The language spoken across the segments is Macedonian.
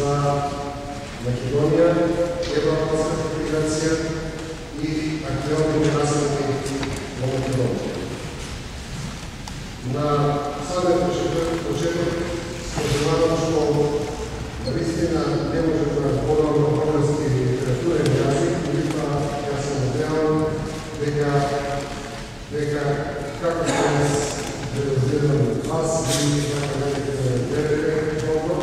за Македонија, евроатлантска интеграција и актуелните размери во Македонија. На самиот почеток пожелавам што наистина не може да разборам на български литературен јазик, меѓутоа јас се надевам дека како што јас реализирам вас и како велите гледате добро,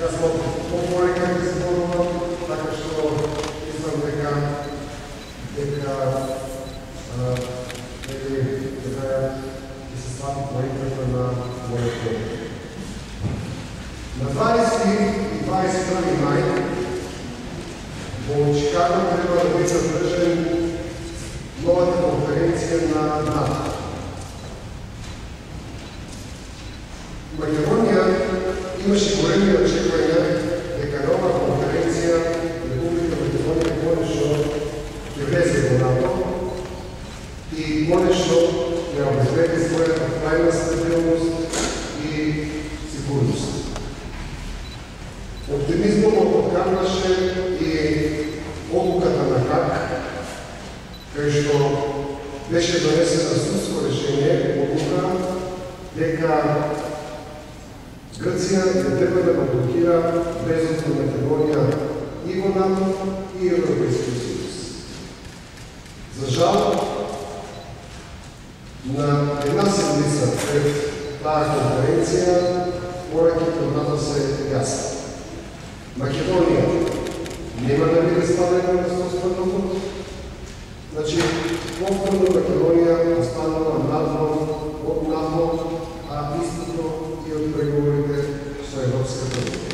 јас по-полека ќе зборувам, така што мислам дека ќе се свати поентата на мојот govор. На 20 и 21 мај во Чикаго треба да биде одржан новата конференција на НАТО. Македонија имаше големи очекувања дека нова конференција Република Македонија конечно ќе влезе во НАТО и конечно ќе обезбеди својата трајна стабилност и сигурност. Оптимизмот откарнаше и одлуката на ХАГ, кај што беше донесено судско решение, одлука дека Грција не треба да блокира влезот на Македонија и во НАТО и Европскиот сојуз. За жал, на една седмица пред таа конференција, пораките од НАТО се јасни. Македонија нема да биде ставена на споразумот. Значи, повторно Македонија останала надвор од НАТО, а истото и од преговорите со Европската унија.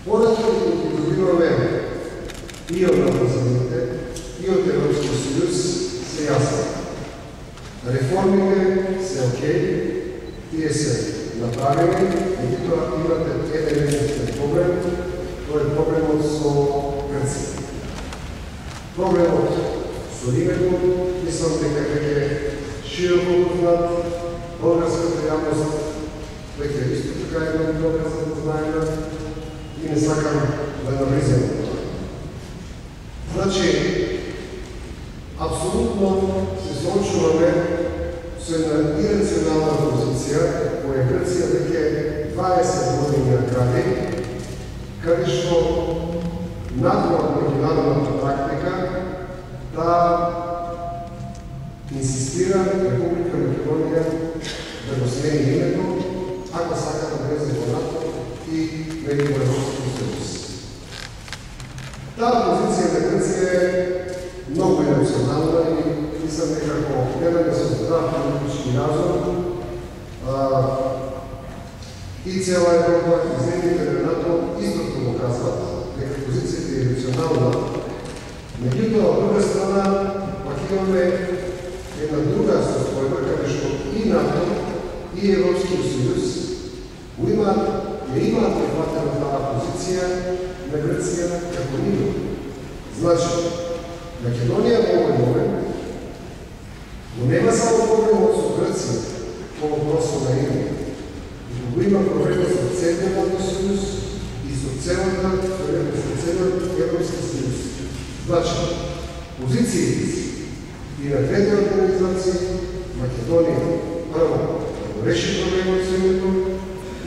Пораки ги добиваме и од НАТО и од Европскиот сојуз се јасни. Реформите се окей, тие се направени, меѓутоа имате еден единствен проблем, тоа е проблемот со Грција. Проблемот со името, мислам дека веќе широко познат, българската јавност веќе исто така е много добре запознаена и не сакам да навлизам во тоа. Значи, апсолутно се соочуваме со една ирационална позиција која Грција веќе 20 години ја гради, каде што надвор меѓународната практика да инсистира Република Македонија да го смени името, ако сака да влезе во НАТО и влезе во Европскиот сојуз. Таа позиција на Грција е многу емоционална и мислам дека ако гледаме со здрав политички разум, и цела Европа и земјите на НАТО истото го казват дека позицијата е емоционална. Меѓутоа, од друга страна, пак имаме една друга состојба каде што и НАТО и Европскиот сојуз имаат прифатена таа позиција на Грција како нивна. Значи, Македонија во овој момент но нема само проблемот со Грција по въпросот на име, но има проблемот со целиот сојуз и со целиот Европски сојуз. Значи, позициите и на двете организации Македонија прво да реши проблемот со името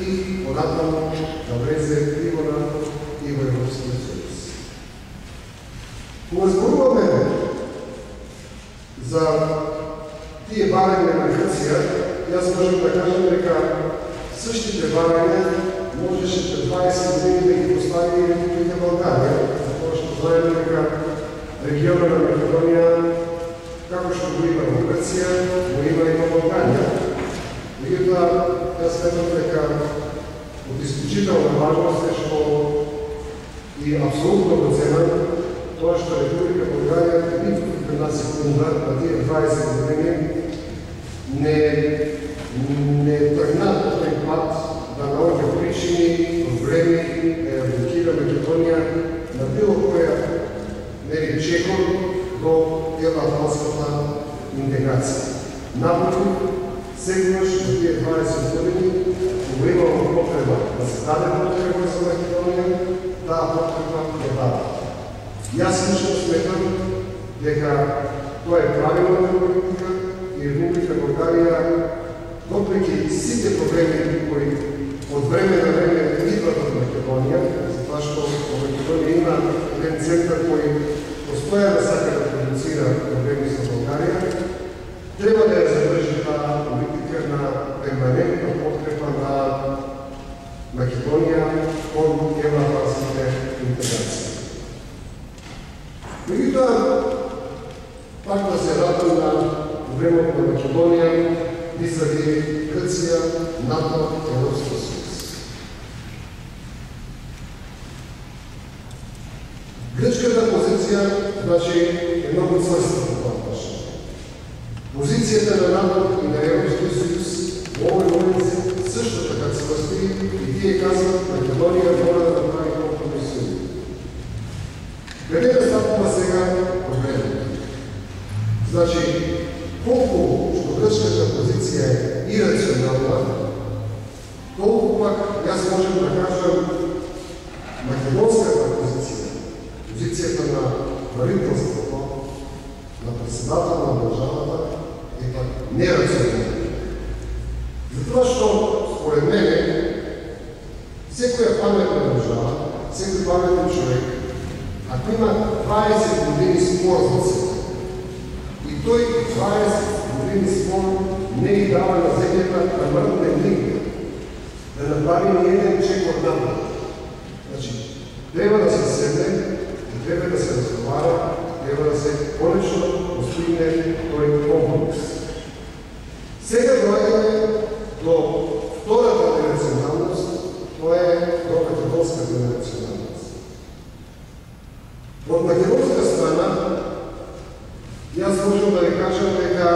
и понатаму да влезе и во НАТО и во Европскиот сојуз. Кога зборуваме за тие барања на Грција, јас можам да кажам дека същите барања можеше пред 20 години да ги постави и Република Българија, затоа што знаеме дека регионот на Македонија, како што го има во Грција, го има и во Българија. Меѓутоа, јас сметам дека од исклучителна важност е што и апсолутно го ценам тоа што Република Българија ниту една секунда на тие 20 години не тргна по тој пат да наоѓа причини, проблеми, да ја блокира Македонија на било која чекор до евроатлантската интеграција. Напротив, сегаш на тие 20 години, кога имало потреба да се даде подкрепа за Македонија, таа подкрепа ја даде. Јас лично сметам дека тоа е правилна политика и Република Българија, въпреки сите проблеми кои од време на време идват од Македонија, затоа што во Македонија има еден центар кој постојано сака да продуцира проблеми со Българија, треба да ја задржи таа политика на перманентна подкрепа на Македонија кон евроатлантските интеграции. Меѓутоа, пак да се радам на времето на Македонија визави Грција, НАТО, Европска съюз. Грчката позиција, значи, е многу цврста по това прашање. Позицијата на НАТО и на Европския съюз во овој момент също така цврсти и тие казват Македонија мора да направи компромис. Каде да стапува сега проблемот? Значи, колку што грчката позиција е ирационална, толку пак јас можем да кажам македонската позиција, позицијата на правителството, на председател на државата е пак нерационална. Затоа што, според мене, секоја паметна држава, секој паметен човек, ако има 20 години спор за себе, и тој 20 години спор не ги дава на земјата да мрдне нигде, да направи ни еден чек од напред. Значи, треба да се седне, треба да се разговара, треба да се конечно постигне тој компромис. Сега доаѓаме до втората нерационалност, тоа е до македонската нерационалност. Од македонска страна, јас можам да ви кажам дека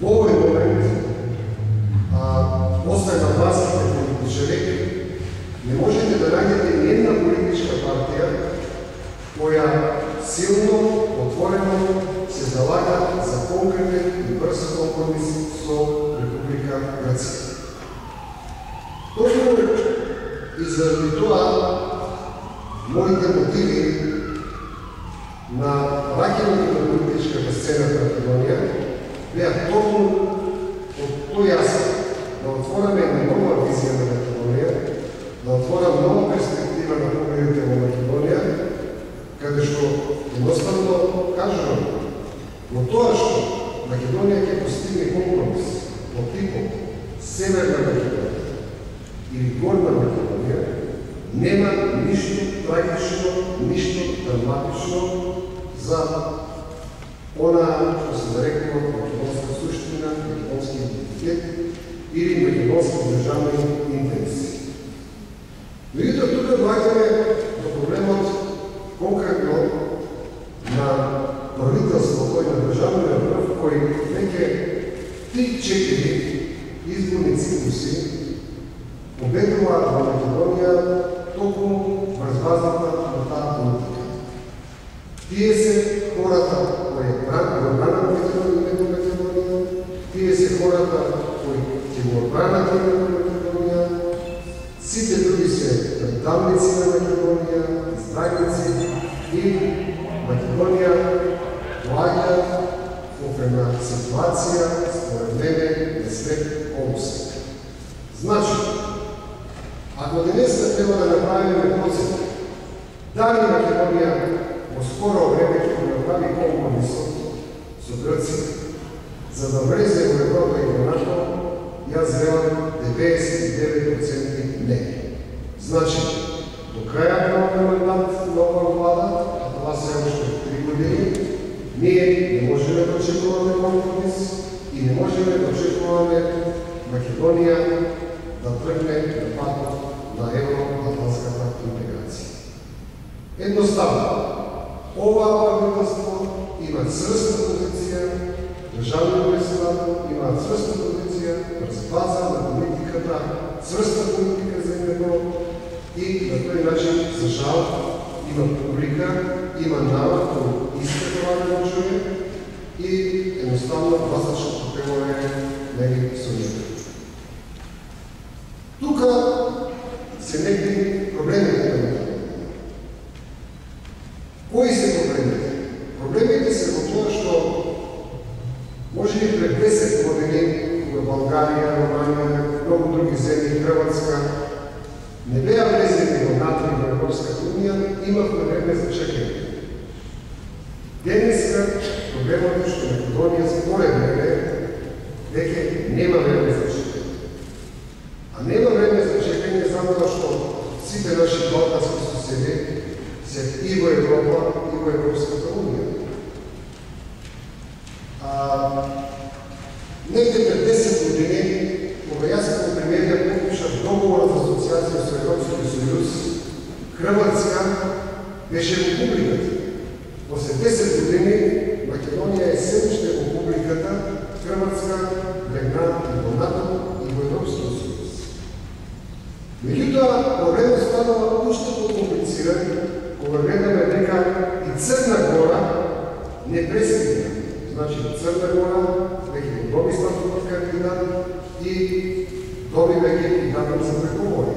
во овој момент, освен на властите политичари, не можете да најдете ни една политичка партија која силно, отворено се залага за конкретен и брз компромис со Република Грција. Точно и заради тоа моите мотиви на враќањето на политичката сцена в Македонија беа токму од тој јасно да отвораме една нова визија на Македонија, да отворам нова перспектива на погледите во Македонија, каде што едноставно кажувам, во тоа што Македонија ќе постигне компромис во типот Северна Македонија или Горна Македонија, нема ништо трагично, ништо драматично за она што се нарекува македонска суштина, македонски идентитет или македонски државни интереси. Меѓутоа, тука доаѓаме до проблемот конкретно на правителството и на државниот врв кој веќе 3-4 изборни циклуси победуваат во Македонија токму врз базата на таа политика. Тие се хората кои бранат името Македонија, тие се хората кои ќе го бранат името Македонија, сите други се предавници на Македонија, издрагници и Македонија доаѓа во една ситуација, според мене, на свет обусек. Значи, ако денеска треба да направиме процент, дали Македонија во скоро време ќе го направи компромисот со Грција, за да влезе во Европа и во НАТО, јас велам 99% не. Значи, до крајот на овој мандат на оваа влада, а тоа се уште 3 години, ние не можеме да очекуваме компромис и не можеме да очекуваме Македонија да тргне на патот на евроатлантската интеграција. Едноставно, оваа правителство има цврста позиција, државниот председател има цврста позиција, врз база на политиката, цврста политика за земјата и на тој начин, за жал, има публика, има народ кој иска тоа да го чуе и едноставно гласачното тело е нели со него. Тука се некои проблемите на Македонија. Кои се проблемите? Проблемите се во тоа што може би пред 10 години во Българија, Романија, многу други земји, Хрватска, не беа влезени во НАТО и во Европската унија, имавме време за чекање. Денеска проблемот е што Македонија според мене веќе нема време за чекање. А нема време за чекање затоа што сите наши балкански соседи се и во Европа, и во Европската унија. Негде пред 10 години, кога јас како премиер подпишав договор за асоциација со Европскиот сојуз, Хрватска беше во публиката. После 10 години Македонија е се уште во публиката, Хрватска легна и во НАТО и во Европскиот сојуз. Меѓутоа, проблемот станува уште по-комплициран кога гледаме дека и Црна Гора не пристигна. Значи, Црна Гора веќе доби статус на кандидат и доби веќе и датум за преговори.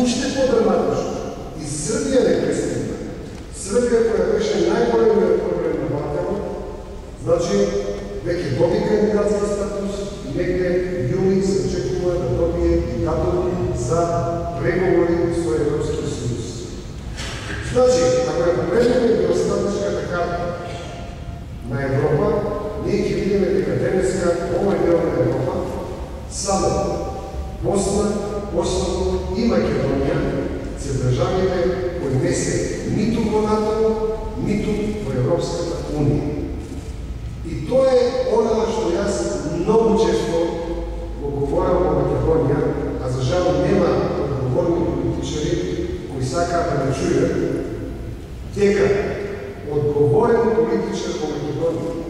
Уште по-драматично, и Србија не пристигна. Србија, која беше најголемиот проблем на Балканот, значи, веќе доби кандидатски статус, негде јуни се очекува да добие и датум за преговори со Европскиот сојуз. Значи, ако ја погледнеме геостратешката карта на Европа, ние ќе видиме дека денеска овој дел на Европа само Босна, Косово и Македонија се државите кои не се ниту во НАТО, ниту во Европската унија. И тоа е она што јас многу често го говорам во Македонија, а за жал нема одговорни политичари кои сакаат да ме чујат, дека одговорен политичар во Македонија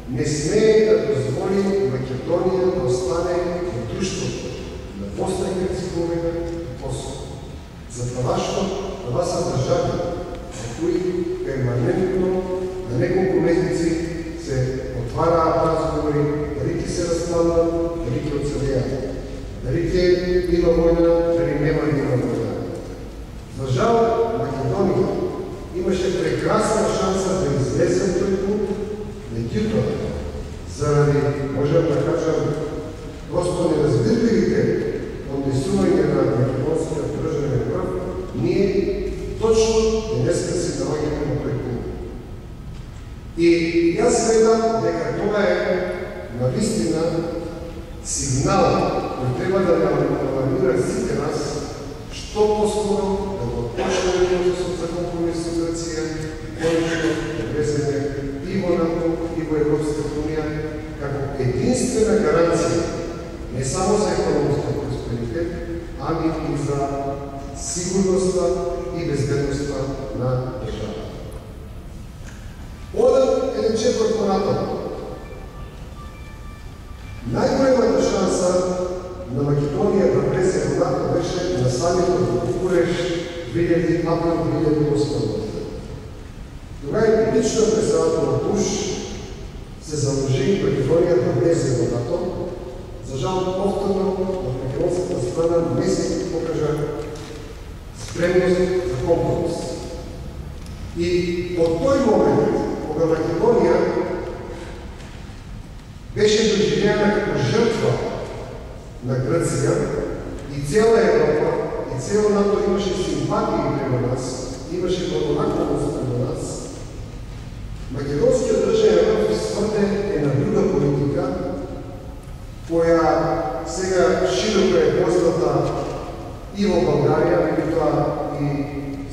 не смее да дозволи Македонија да остане во друштвото на Босна и Херцеговина и Косово. Затоа што това се држави за кои перманентно на неколку месеци се отвараат разговори, дали ќе се распаднат, дали ќе оцелеат, дали ќе има војна, дали нема да има војна. За жал, Македонија имаше прекрасна шанса да излезе од тој пут, меѓутоа, заради, можам да кажам, просто неразбирливите однесување на македонскиот државен врв, ние точно денеска се наоѓаме на тој пут. И јас гледам дека тоа е навистина сигнал кој треба да алармира сите нас што поскоро да го почнеме процесот за компромисизација и конечно да влеземе и во НАТО и во Европската унија како единствена гаранција не само за економска просперитет, ами и за сигурноста и безбедноста на државата. Одам еден четврт понатаму. Најголемата шанса на Македонија да влезе во НАТО беше на самитот во Букуреш април 2008 година. Тогава лично председател Буш се заложи Македонија да влезе во НАТО. За жал, повторно од македонската страна не се покажа спремност за компромис. И од тој момент, кога Македонија беше доживеана како жртва на Грција и цела Европа и цело НАТО имаше симпатии према нас, имаше благонаклонност према нас, македонскиот државен врв тврде е на друга политика, која сега широко е позната и во Българија, меѓутоа и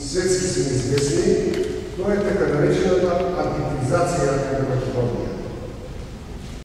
светски се известни, тоа е така наречената антитизација на Македонија.